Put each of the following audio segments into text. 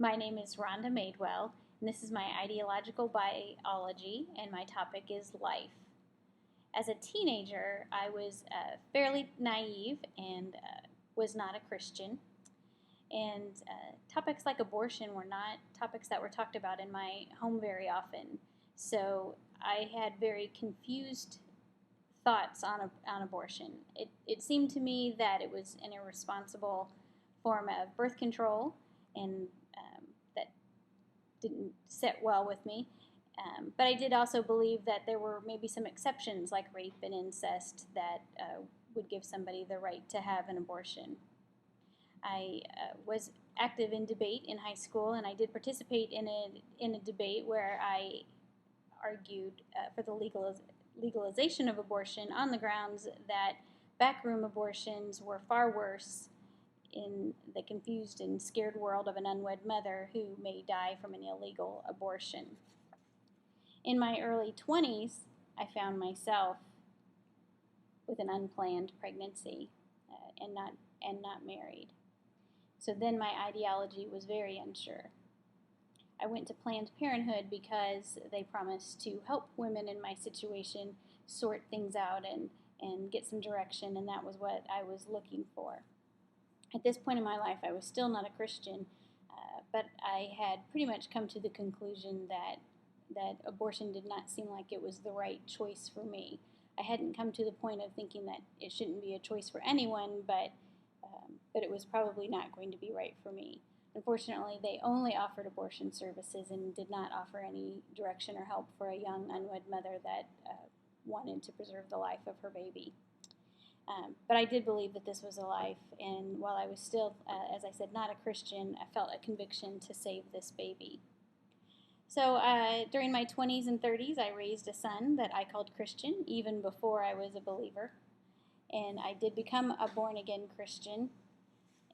My name is Rhonda Maydwell, and this is my ideological biology, and my topic is life. As a teenager, I was fairly naive and was not a Christian, and topics like abortion were not topics that were talked about in my home very often. So I had very confused thoughts on abortion. It seemed to me that it was an irresponsible form of birth control, and that didn't sit well with me. But I did also believe that there were maybe some exceptions, like rape and incest, that would give somebody the right to have an abortion. I was active in debate in high school, and I did participate in a debate where I argued for the legalization of abortion on the grounds that backroom abortions were far worse in the confused and scared world of an unwed mother who may die from an illegal abortion. In my early 20s, I found myself with an unplanned pregnancy and not married. So then my ideology was very unsure. I went to Planned Parenthood because they promised to help women in my situation sort things out and get some direction, and that was what I was looking for. At this point in my life, I was still not a Christian, but I had pretty much come to the conclusion that abortion did not seem like it was the right choice for me. I hadn't come to the point of thinking that it shouldn't be a choice for anyone, but it was probably not going to be right for me. Unfortunately, they only offered abortion services and did not offer any direction or help for a young unwed mother that wanted to preserve the life of her baby. But I did believe that this was a life, and while I was still, as I said, not a Christian, I felt a conviction to save this baby. So during my 20s and 30s, I raised a son that I called Christian, even before I was a believer. And I did become a born-again Christian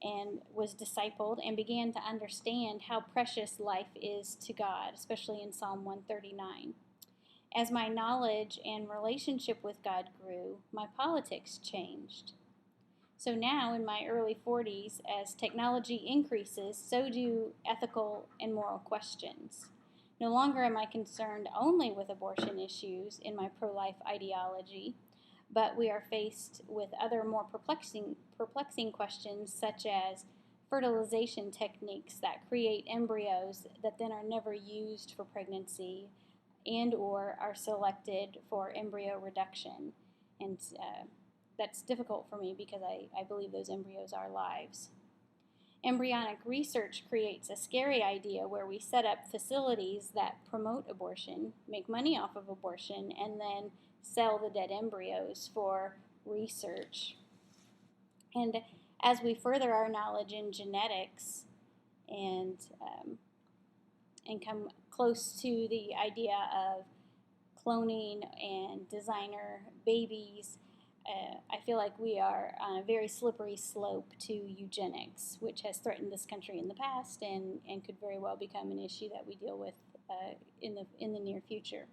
and was discipled and began to understand how precious life is to God, especially in Psalm 139. As my knowledge and relationship with God grew, my politics changed. So now, in my early 40s, as technology increases, so do ethical and moral questions. No longer am I concerned only with abortion issues in my pro-life ideology, but we are faced with other more perplexing questions, such as fertilization techniques that create embryos that then are never used for pregnancy and or are selected for embryo reduction. And that's difficult for me because I believe those embryos are lives. Embryonic research creates a scary idea where we set up facilities that promote abortion, make money off of abortion, and then sell the dead embryos for research. And as we further our knowledge in genetics and come close to the idea of cloning and designer babies, I feel like we are on a very slippery slope to eugenics, which has threatened this country in the past and could very well become an issue that we deal with in the near future.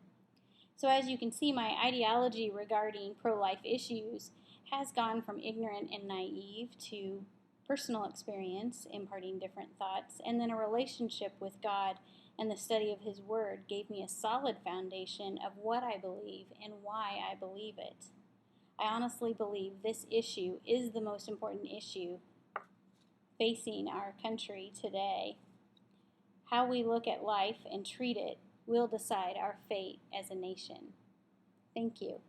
So as you can see, my ideology regarding pro-life issues has gone from ignorant and naive to personal experience, imparting different thoughts, and then a relationship with God and the study of His Word gave me a solid foundation of what I believe and why I believe it. I honestly believe this issue is the most important issue facing our country today. How we look at life and treat it will decide our fate as a nation. Thank you.